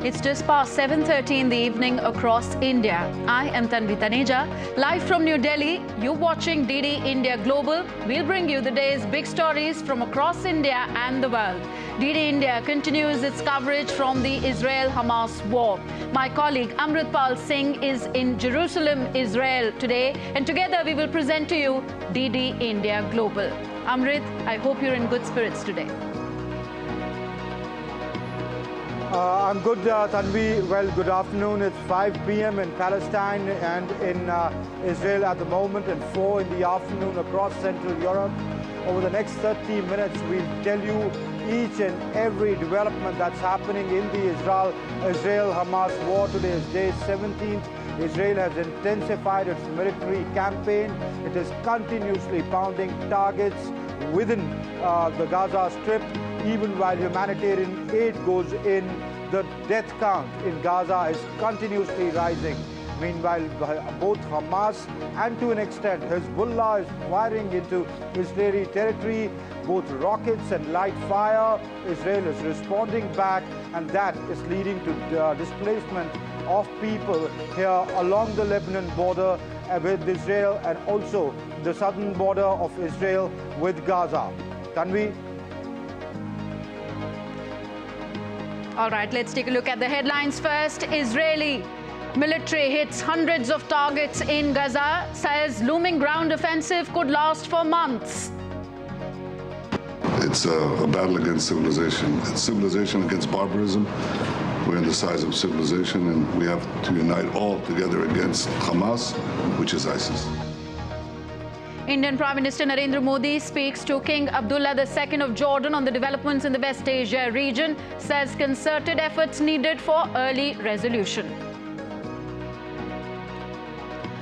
It's just past 7:30 in the evening across India. I am Tanvi Taneja, live from New Delhi. You're watching DD India Global. We'll bring you the day's big stories from across India and the world. DD India continues its coverage from the Israel-Hamas war. My colleague Amritpal Singh is in Jerusalem, Israel today, and together we will present to you DD India Global. Amrit, I hope you're in good spirits today. I'm good, Tanvi. Well, good afternoon. It's 5 p.m. in Palestine and in Israel at the moment, and 4 in the afternoon across Central Europe. Over the next 30 minutes, we'll tell you each and every development that's happening in the Israel-Hamas war. Today is day 17th. Israel has intensified its military campaign. It is continuously pounding targets within the Gaza Strip. Even while humanitarian aid goes in, the death count in Gaza is continuously rising. Meanwhile, both Hamas and to an extent Hezbollah is firing into Israeli territory, both rockets and light fire. Israel is responding back, and that is leading to displacement of people here along the Lebanon border with Israel and also the southern border of Israel with Gaza. Tanvi? All right, let's take a look at the headlines first. Israeli military hits hundreds of targets in Gaza, says looming ground offensive could last for months. It's a battle against civilization. It's civilization against barbarism. We're in the size of civilization, and we have to unite all together against Hamas, which is ISIS. Indian Prime Minister Narendra Modi speaks to King Abdullah II of Jordan on the developments in the West Asia region, says concerted efforts needed for early resolution.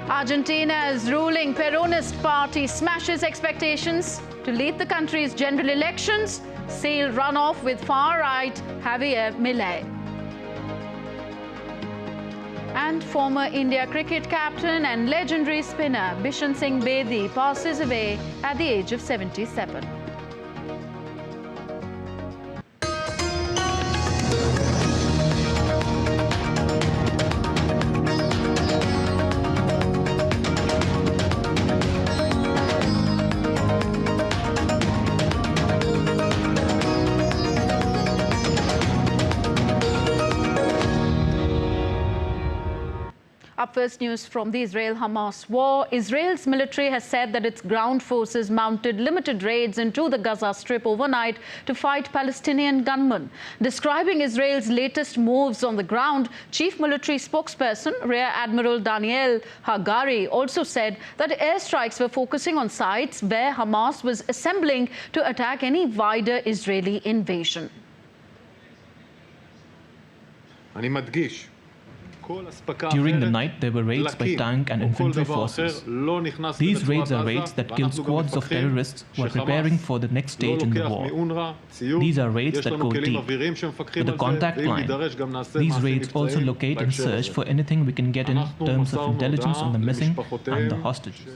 Argentina's ruling Peronist party smashes expectations to lead the country's general elections, seal runoff with far-right Javier Milei. And former India cricket captain and legendary spinner Bishan Singh Bedi passes away at the age of 77. Up first, news from the Israel-Hamas war. Israel's military has said that its ground forces mounted limited raids into the Gaza Strip overnight to fight Palestinian gunmen. Describing Israel's latest moves on the ground, Chief Military Spokesperson Rear Admiral Daniel Hagari also said that airstrikes were focusing on sites where Hamas was assembling to attack any wider Israeli invasion. During the night, there were raids by tank and infantry forces. These raids are raids that kill squads of terrorists who are preparing for the next stage in the war. These are raids that go deep, with a contact line. These raids also locate and search for anything we can get in terms of intelligence on the missing and the hostages.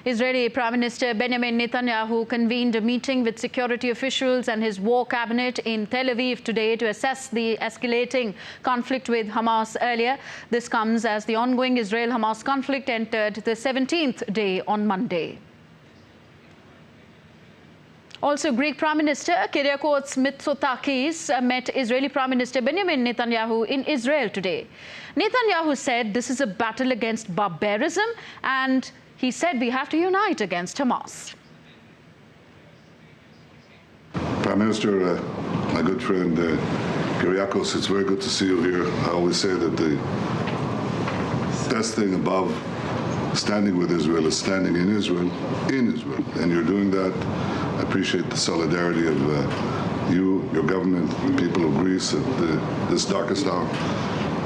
Israeli Prime Minister Benjamin Netanyahu convened a meeting with security officials and his war cabinet in Tel Aviv today to assess the escalating conflict with Hamas earlier. This comes as the ongoing Israel-Hamas conflict entered the 17th day on Monday. Also, Greek Prime Minister Kyriakos Mitsotakis met Israeli Prime Minister Benjamin Netanyahu in Israel today. Netanyahu said this is a battle against barbarism, and he said we have to unite against Hamas. Prime Minister, my good friend Kyriakos, it's very good to see you here. I always say that the best thing above standing with Israel is standing in Israel, and you're doing that. I appreciate the solidarity of you, your government, the people of Greece at this darkest hour.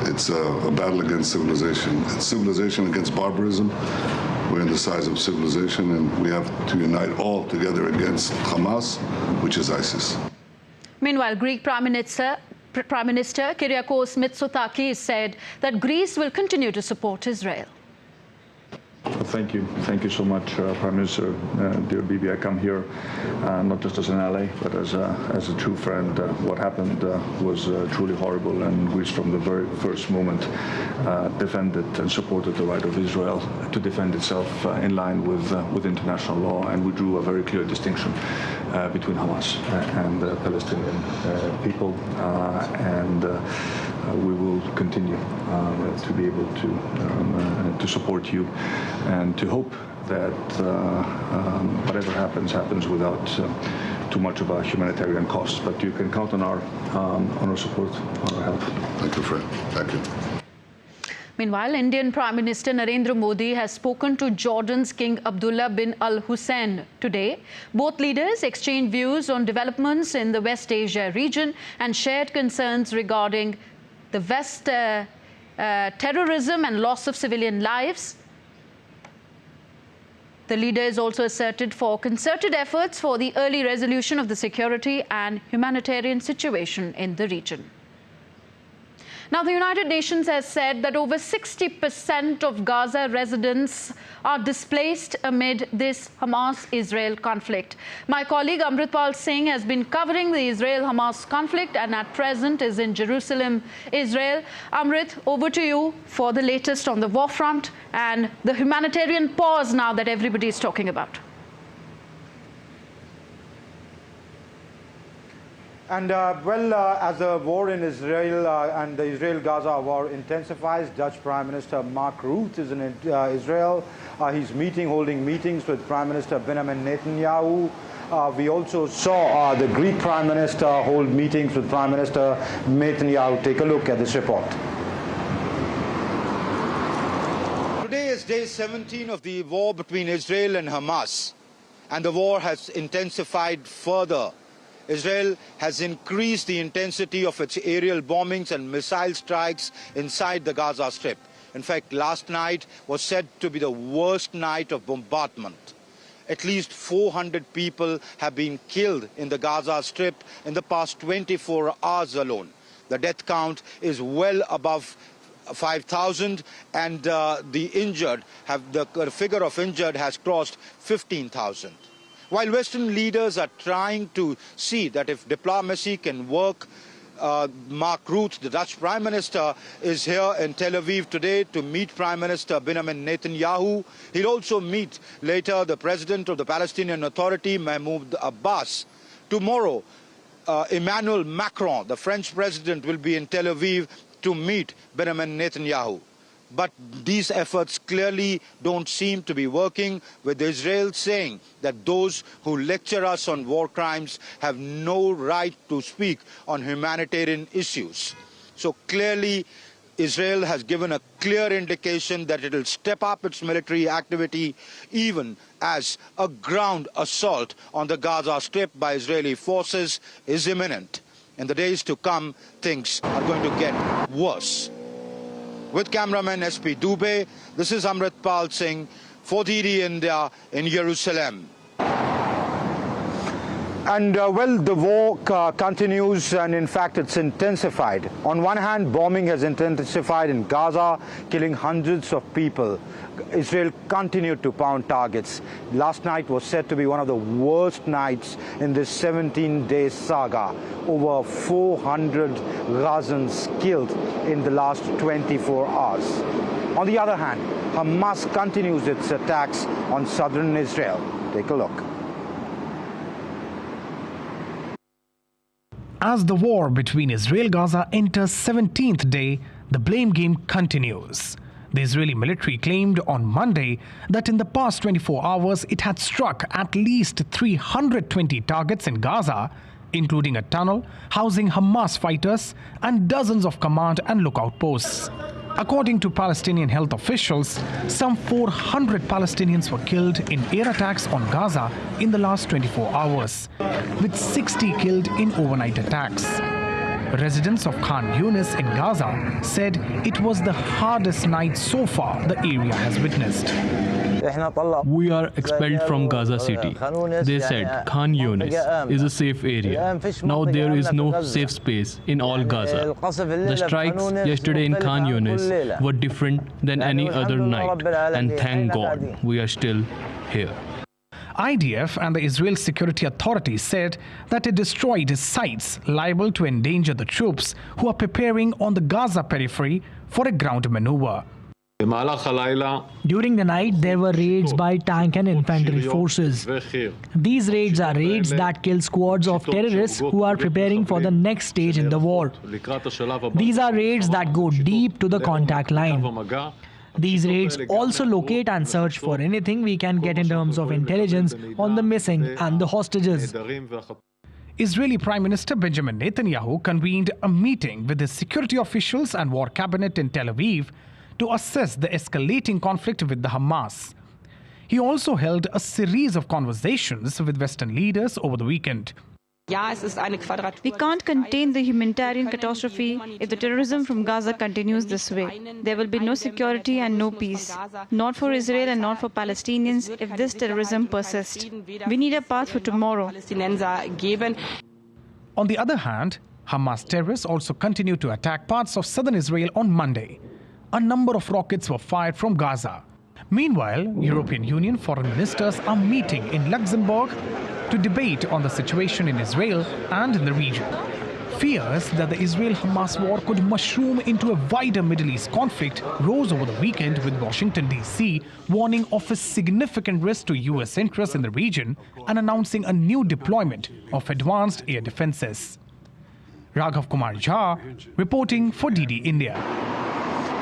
It's a battle against civilization. It's civilization against barbarism. We're in the size of civilization, and we have to unite all together against Hamas, which is ISIS. Meanwhile, Greek Prime Minister Kyriakos Mitsotakis said that Greece will continue to support Israel. Thank you so much, Prime Minister. Dear Bibi, I come here not just as an ally, but as a true friend. What happened was truly horrible, and we, from the very first moment, defended and supported the right of Israel to defend itself in line with international law, and we drew a very clear distinction between Hamas and the Palestinian people, and we will continue to be able to support you and to hope that whatever happens without too much of a humanitarian cost. But you can count on our support, on our help. Thank you, friend. Thank you. Meanwhile, Indian Prime Minister Narendra Modi has spoken to Jordan's King Abdullah bin Al Hussein today. Both leaders exchanged views on developments in the West Asia region and shared concerns regarding the West terrorism and loss of civilian lives. The leaders also asserted for concerted efforts for the early resolution of the security and humanitarian situation in the region. Now, the United Nations has said that over 60% of Gaza residents are displaced amid this Hamas-Israel conflict. My colleague Amritpal Singh has been covering the Israel-Hamas conflict and at present is in Jerusalem, Israel. Amrit, over to you for the latest on the war front and the humanitarian pause now that everybody is talking about. And as the war in Israel and the Israel-Gaza war intensifies, Dutch Prime Minister Mark Rutte is in Israel. He's holding meetings with Prime Minister Benjamin Netanyahu. We also saw the Greek Prime Minister hold meetings with Prime Minister Netanyahu. Take a look at this report. Today is day 17 of the war between Israel and Hamas, and the war has intensified further. Israel has increased the intensity of its aerial bombings and missile strikes inside the Gaza Strip. In fact, last night was said to be the worst night of bombardment. At least 400 people have been killed in the Gaza Strip in the past 24 hours alone. The death count is well above 5,000, and the figure of injured has crossed 15,000. While Western leaders are trying to see that if diplomacy can work, Mark Rutte, the Dutch Prime Minister, is here in Tel Aviv today to meet Prime Minister Benjamin Netanyahu. He'll also meet later the President of the Palestinian Authority, Mahmoud Abbas. Tomorrow, Emmanuel Macron, the French President, will be in Tel Aviv to meet Benjamin Netanyahu. But these efforts clearly don't seem to be working, with Israel saying that those who lecture us on war crimes have no right to speak on humanitarian issues. So clearly, Israel has given a clear indication that it will step up its military activity, even as a ground assault on the Gaza Strip by Israeli forces is imminent. In the days to come, things are going to get worse. With cameraman SP Dubey, this is Amritpal Singh for DD India in Jerusalem. And the war continues, and in fact it's intensified. On one hand, bombing has intensified in Gaza, killing hundreds of people. Israel continued to pound targets. Last night was said to be one of the worst nights in this 17-day saga. Over 400 Gazans killed in the last 24 hours. On the other hand, Hamas continues its attacks on southern Israel. Take a look. As the war between Israel-Gaza enters 17th day, the blame game continues. The Israeli military claimed on Monday that in the past 24 hours it had struck at least 320 targets in Gaza, including a tunnel housing Hamas fighters and dozens of command and lookout posts. According to Palestinian health officials, some 400 Palestinians were killed in air attacks on Gaza in the last 24 hours, with 60 killed in overnight attacks. Residents of Khan Yunis in Gaza said it was the hardest night so far the area has witnessed. We are expelled from Gaza city. They said Khan Yunis is a safe area. Now there is no safe space in all Gaza. The strikes yesterday in Khan Yunis were different than any other night, and thank God we are still here. IDF and the Israel Security Authority said that it destroyed sites liable to endanger the troops who are preparing on the Gaza periphery for a ground maneuver. During the night, there were raids by tank and infantry forces. These raids are raids that kill squads of terrorists who are preparing for the next stage in the war. These are raids that go deep to the contact line. These raids also locate and search for anything we can get in terms of intelligence on the missing and the hostages. Israeli Prime Minister Benjamin Netanyahu convened a meeting with his security officials and war cabinet in Tel Aviv to assess the escalating conflict with the Hamas. He also held a series of conversations with Western leaders over the weekend. We can't contain the humanitarian catastrophe if the terrorism from Gaza continues this way. There will be no security and no peace, not for Israel and not for Palestinians if this terrorism persists. We need a path for tomorrow. On the other hand, Hamas terrorists also continued to attack parts of southern Israel on Monday. A number of rockets were fired from Gaza. Meanwhile, European Union foreign ministers are meeting in Luxembourg to debate on the situation in Israel and in the region. Fears that the Israel-Hamas war could mushroom into a wider Middle East conflict rose over the weekend, with Washington, D.C. warning of a significant risk to U.S. interests in the region and announcing a new deployment of advanced air defenses. Raghav Kumar Jha reporting for DD India.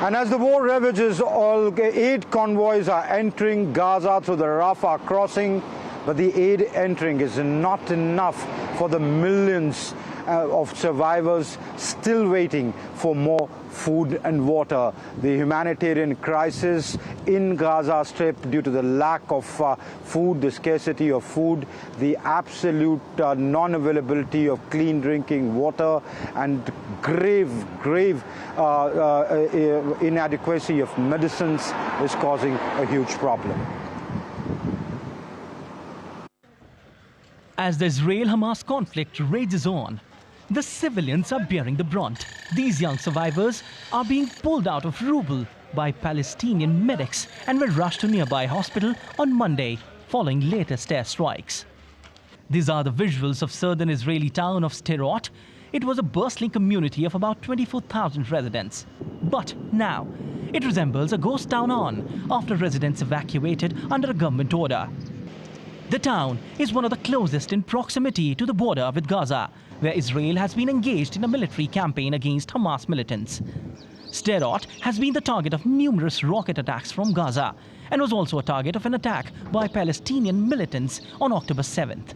And as the war ravages, all 8 convoys are entering Gaza through the Rafah crossing. But the aid entering is not enough for the millions of survivors still waiting for more food and water. The humanitarian crisis in Gaza Strip due to the lack of food, the scarcity of food, the absolute non-availability of clean drinking water, and grave inadequacy of medicines is causing a huge problem. As the Israel-Hamas conflict rages on, the civilians are bearing the brunt. These young survivors are being pulled out of Rubel by Palestinian medics and were rushed to nearby hospital on Monday following latest air strikes. These are the visuals of southern Israeli town of Sderot. It was a bustling community of about 24,000 residents. But now, it resembles a ghost town after residents evacuated under a government order. The town is one of the closest in proximity to the border with Gaza, where Israel has been engaged in a military campaign against Hamas militants. Sderot has been the target of numerous rocket attacks from Gaza and was also a target of an attack by Palestinian militants on October 7th.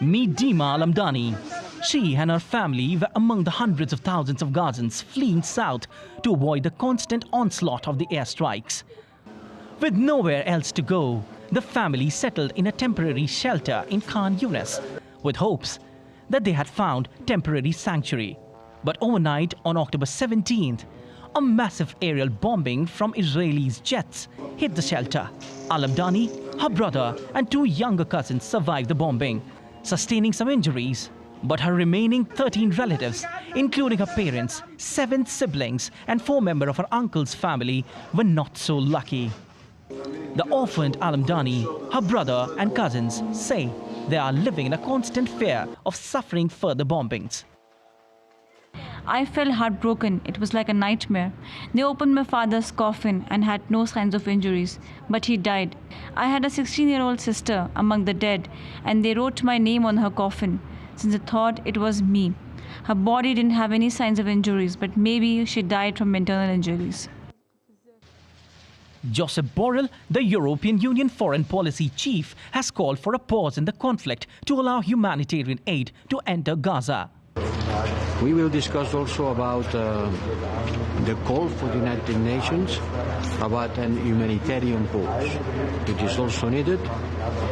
Meet Dima Al-Amdani. She and her family were among the hundreds of thousands of Gazans fleeing south to avoid the constant onslaught of the airstrikes. With nowhere else to go, the family settled in a temporary shelter in Khan Yunis with hopes that they had found temporary sanctuary. But overnight on October 17th, a massive aerial bombing from Israelis' jets hit the shelter. Al-Amdani, her brother and 2 younger cousins survived the bombing, sustaining some injuries. But her remaining 13 relatives, including her parents, 7 siblings and 4 members of her uncle's family, were not so lucky. The orphaned Al-Amdani, her brother and cousins say they are living in a constant fear of suffering further bombings. I felt heartbroken. It was like a nightmare. They opened my father's coffin and had no signs of injuries, but he died. I had a 16-year-old sister among the dead, and they wrote my name on her coffin, since they thought it was me. Her body didn't have any signs of injuries, but maybe she died from internal injuries. Josep Borrell, the European Union foreign policy chief, has called for a pause in the conflict to allow humanitarian aid to enter Gaza. We will discuss also about the call for the United Nations about an humanitarian pause, which is also needed,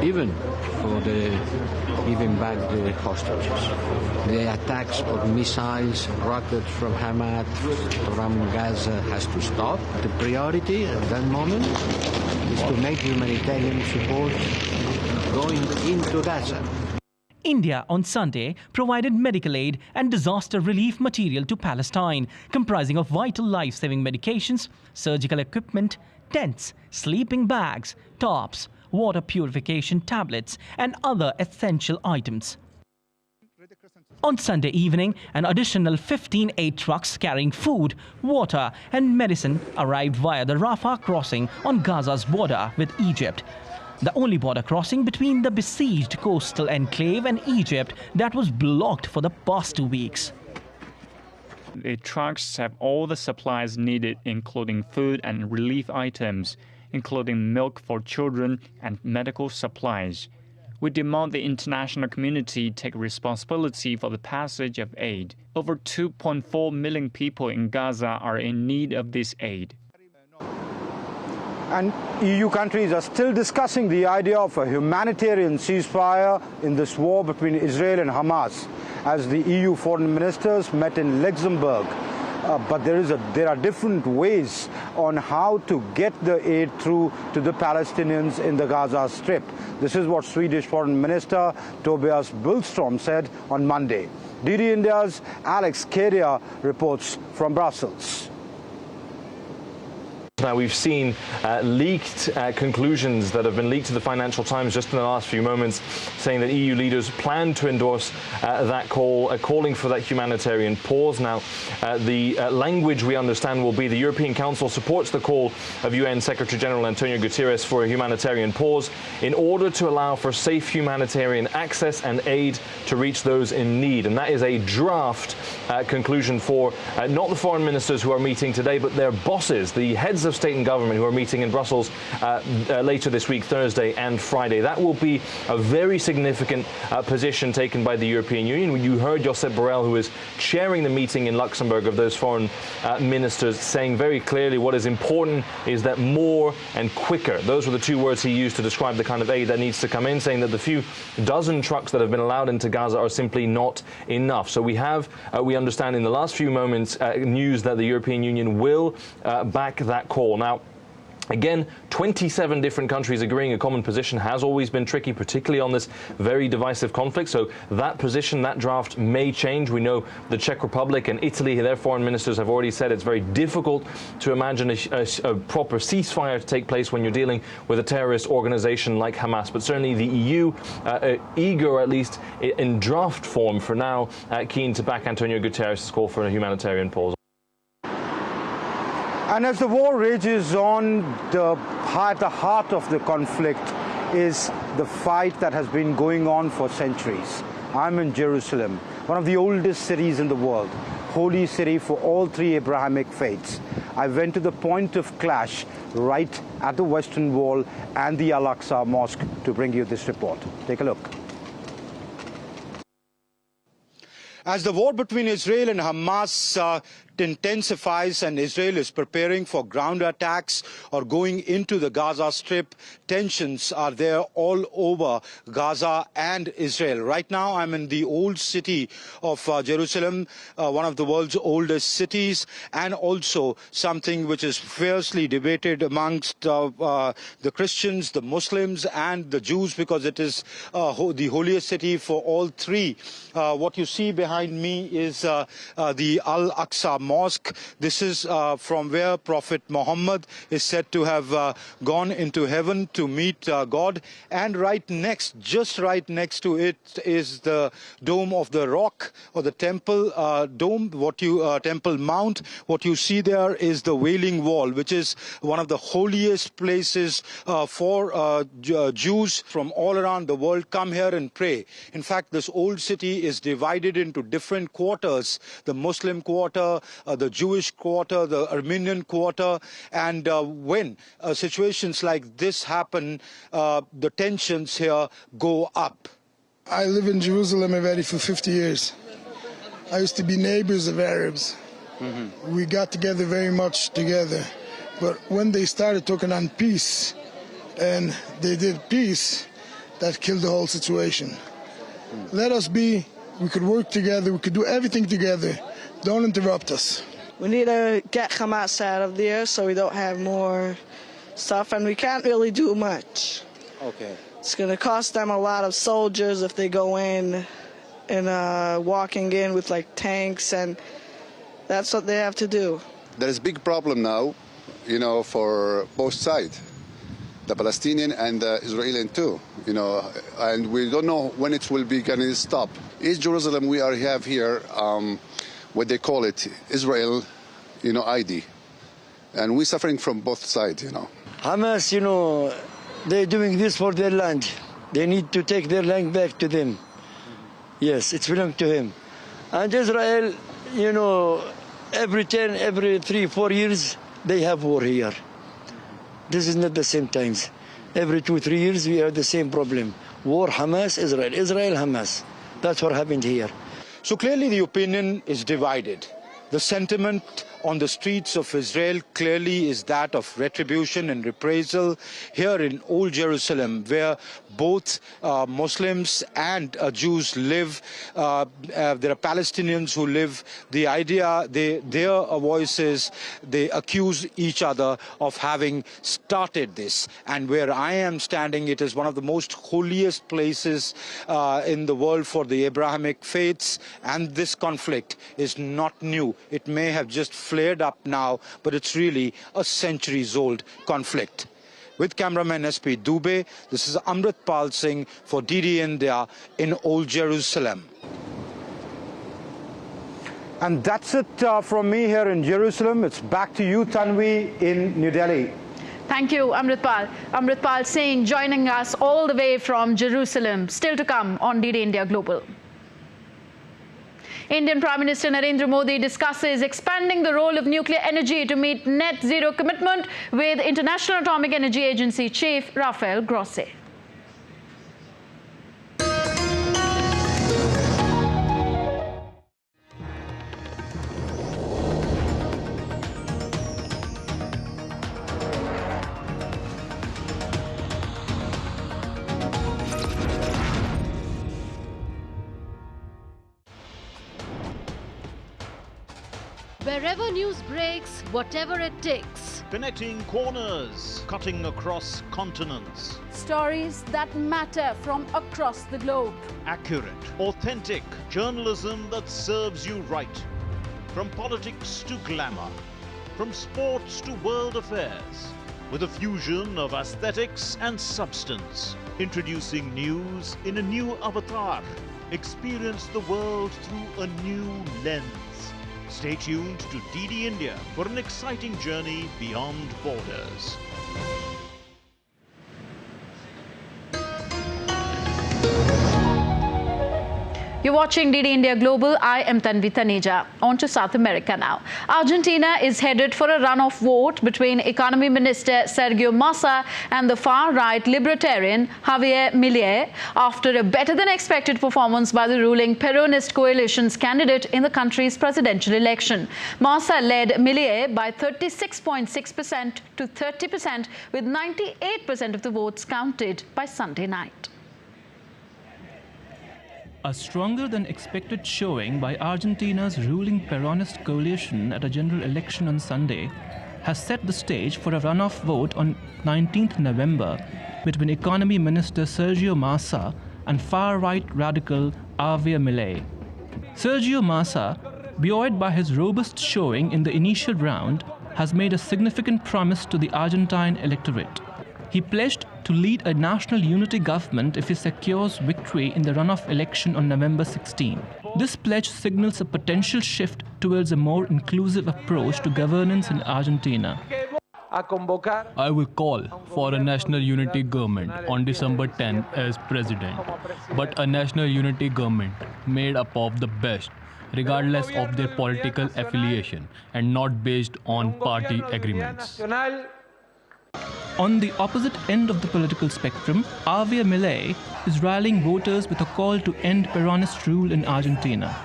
even for giving back the hostages. The attacks of missiles, rockets from Hamas, from Gaza has to stop. The priority at that moment is to make humanitarian support going into Gaza. India on Sunday provided medical aid and disaster relief material to Palestine, comprising of vital life-saving medications, surgical equipment, tents, sleeping bags, tarps, water purification tablets and other essential items. On Sunday evening, an additional 15 aid trucks carrying food, water and medicine arrived via the Rafah crossing on Gaza's border with Egypt, the only border crossing between the besieged coastal enclave and Egypt that was blocked for the past 2 weeks. The trucks have all the supplies needed, including food and relief items, including milk for children and medical supplies. We demand the international community take responsibility for the passage of aid. Over 2.4 million people in Gaza are in need of this aid. And EU countries are still discussing the idea of a humanitarian ceasefire in this war between Israel and Hamas, as the EU foreign ministers met in Luxembourg. But there are different ways on how to get the aid through to the Palestinians in the Gaza Strip. This is what Swedish Foreign Minister Tobias Billström said on Monday. DD India's Alex Kedia reports from Brussels. Now, we've seen leaked conclusions that have been leaked to the Financial Times just in the last few moments, saying that EU leaders plan to endorse that call, calling for that humanitarian pause. Now, the language we understand will be the European Council supports the call of UN Secretary-General Antonio Guterres for a humanitarian pause in order to allow for safe humanitarian access and aid to reach those in need. And that is a draft conclusion for not the foreign ministers who are meeting today, but their bosses, the heads of state and government who are meeting in Brussels later this week, Thursday and Friday. That will be a very significant position taken by the European Union. You heard Josep Borrell, who is chairing the meeting in Luxembourg of those foreign ministers, saying very clearly what is important is that more and quicker. Those were the two words he used to describe the kind of aid that needs to come in, saying that the few dozen trucks that have been allowed into Gaza are simply not enough. So we have, we understand in the last few moments, news that the European Union will back that call. Now, again, 27 different countries agreeing a common position has always been tricky, particularly on this very divisive conflict. So that position, that draft may change. We know the Czech Republic and Italy, their foreign ministers have already said it's very difficult to imagine a proper ceasefire to take place when you're dealing with a terrorist organization like Hamas. But certainly the EU, eager, at least in draft form for now, keen to back Antonio Guterres' call for a humanitarian pause. And as the war rages on, at the heart of the conflict is the fight that has been going on for centuries. I'm in Jerusalem, one of the oldest cities in the world, holy city for all three Abrahamic faiths. I went to the point of clash right at the Western Wall and the Al-Aqsa Mosque to bring you this report. Take a look. As the war between Israel and Hamas intensifies and Israel is preparing for ground attacks or going into the Gaza Strip, tensions are there all over Gaza and Israel. Right now, I'm in the old city of Jerusalem, one of the world's oldest cities, and also something which is fiercely debated amongst the Christians, the Muslims, and the Jews, because it is the holiest city for all three. What you see behind me is the Al-Aqsa Mosque. This is from where Prophet Muhammad is said to have gone into heaven to meet God. And right next, just right next to it, is the Dome of the Rock, or the Temple Dome, Temple Mount. What you see there is the Wailing Wall, which is one of the holiest places for Jews from all around the world come here and pray. In fact, this old city is divided into different quarters: the Muslim quarter, the Jewish quarter, the Armenian quarter. And when situations like this happen, the tensions here go up. I live in Jerusalem already for 50 years. I used to be neighbors of Arabs. We got together very much together. But when they started talking on peace, and they did peace, that killed the whole situation. Let us be, we could work together, we could do everything together. Don't interrupt us. We need to get Hamas out of there so we don't have more stuff, and we can't really do much. Okay. It's going to cost them a lot of soldiers if they go in and walking in with like tanks, and that's what they have to do. There is a big problem now, you know, for both sides, the Palestinian and the Israeli too, you know, and we don't know when it will be going to stop. East Jerusalem, we have here what they call it, Israel, you know, ID, and we're suffering from both sides, you know. Hamas, you know, they're doing this for their land. They need to take their land back to them. Yes, it's belongs to him. And Israel, you know, every 3, 4 years, they have war here. This is not the same times. Every 2, 3 years, we have the same problem. War, Hamas, Israel. Israel, Hamas. That's what happened here. So clearly the opinion is divided. The sentiment on the streets of Israel clearly is that of retribution and reprisal. Here in Old Jerusalem, where both Muslims and Jews live, there are Palestinians who live. The idea, their voices, they accuse each other of having started this. And where I am standing, it is one of the most holiest places in the world for the Abrahamic faiths, and this conflict is not new. It may have just flared up now, but it's really a centuries-old conflict. With cameraman SP Dubey, this is Amritpal Singh for DD India in Old Jerusalem. And that's it from me here in Jerusalem. It's back to you, Tanvi, in New Delhi. Thank you, Amritpal. Amritpal Singh joining us all the way from Jerusalem. Still to come on DD India Global. Indian Prime Minister Narendra Modi discusses expanding the role of nuclear energy to meet net zero commitment with International Atomic Energy Agency Chief Rafael Grossi. Wherever news breaks, whatever it takes. Connecting corners, cutting across continents. Stories that matter from across the globe. Accurate, authentic journalism that serves you right. From politics to glamour, from sports to world affairs, with a fusion of aesthetics and substance. Introducing news in a new avatar. Experience the world through a new lens. Stay tuned to DD India for an exciting journey beyond borders. You're watching DD India Global. I am Tanvi Taneja. On to South America now. Argentina is headed for a runoff vote between Economy Minister Sergio Massa and the far-right libertarian Javier Milei after a better-than-expected performance by the ruling Peronist coalition's candidate in the country's presidential election. Massa led Milei by 36.6% to 30%, with 98% of the votes counted by Sunday night. A stronger than expected showing by Argentina's ruling Peronist coalition at a general election on Sunday has set the stage for a runoff vote on 19th November between Economy Minister Sergio Massa and far-right radical Javier Milei. Sergio Massa, buoyed by his robust showing in the initial round, has made a significant promise to the Argentine electorate. He pledged to lead a national unity government if he secures victory in the runoff election on November 16. This pledge signals a potential shift towards a more inclusive approach to governance in Argentina. I will call for a national unity government on December 10 as president, but a national unity government made up of the best, regardless of their political affiliation, and not based on party agreements. On the opposite end of the political spectrum, Javier Milei is rallying voters with a call to end Peronist rule in Argentina.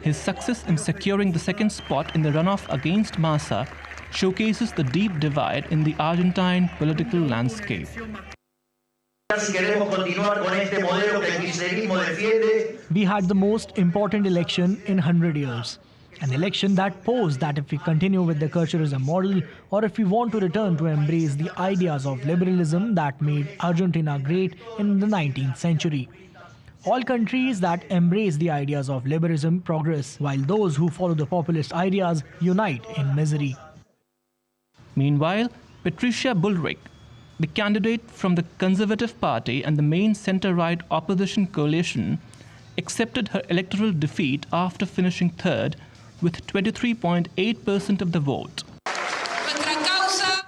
his success in securing the second spot in the runoff against Massa showcases the deep divide in the Argentine political landscape. We had the most important election in 100 years. An election that posed that if we continue with the Kirchnerism model or if we want to return to embrace the ideas of liberalism that made Argentina great in the 19th century. All countries that embrace the ideas of liberalism progress, while those who follow the populist ideas unite in misery. Meanwhile, Patricia Bullrich, the candidate from the Conservative Party and the main centre-right opposition coalition, accepted her electoral defeat after finishing third with 23.8% of the vote.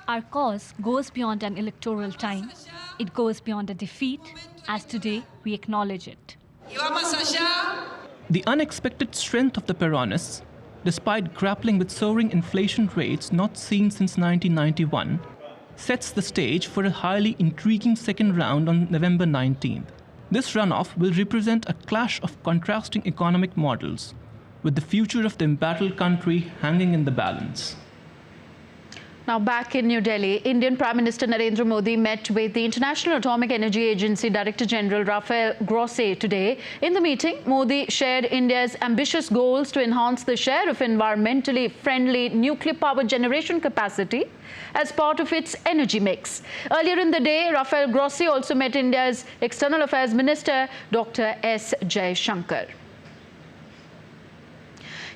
Our cause goes beyond an electoral time. It goes beyond a defeat, as today we acknowledge it. The unexpected strength of the Peronists, despite grappling with soaring inflation rates not seen since 1991, sets the stage for a highly intriguing second round on November 19th. This runoff will represent a clash of contrasting economic models, with the future of the embattled country hanging in the balance. Now back in New Delhi, Indian Prime Minister Narendra Modi met with the International Atomic Energy Agency Director General Rafael Grossi today. In the meeting, Modi shared India's ambitious goals to enhance the share of environmentally friendly nuclear power generation capacity as part of its energy mix. Earlier in the day, Rafael Grossi also met India's External Affairs Minister Dr. S. Jaishankar.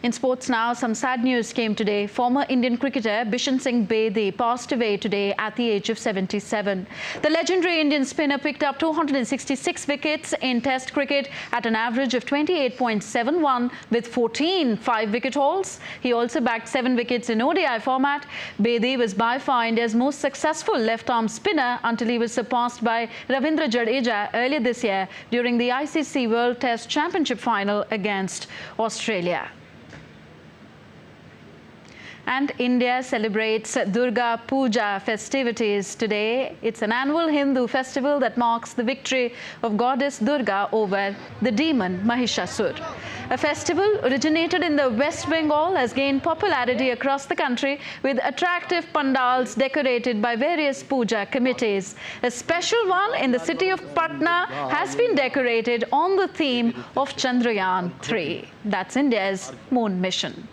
In sports now, some sad news came today. Former Indian cricketer Bishan Singh Bedi passed away today at the age of 77. The legendary Indian spinner picked up 266 wickets in Test cricket at an average of 28.71 with 14 5-wicket hauls. He also bagged 7 wickets in ODI format. Bedi was by far India's most successful left-arm spinner until he was surpassed by Ravindra Jadeja earlier this year during the ICC World Test Championship final against Australia. And India celebrates Durga Puja festivities today. It's an annual Hindu festival that marks the victory of goddess Durga over the demon Mahishasur. A festival originated in the West Bengal has gained popularity across the country with attractive pandals decorated by various puja committees. A special one in the city of Patna has been decorated on the theme of Chandrayaan-3. That's India's moon mission.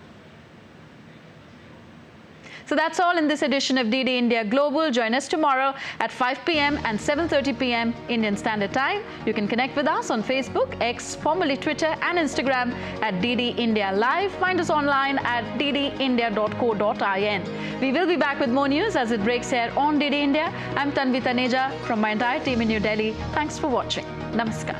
So that's all in this edition of DD India Global. Join us tomorrow at 5 p.m. and 7:30 p.m. Indian Standard Time. You can connect with us on Facebook, X, formerly Twitter, and Instagram at DD India Live. Find us online at ddindia.co.in. We will be back with more news as it breaks here on DD India. I'm Tanvi Taneja from my entire team in New Delhi. Thanks for watching. Namaskar.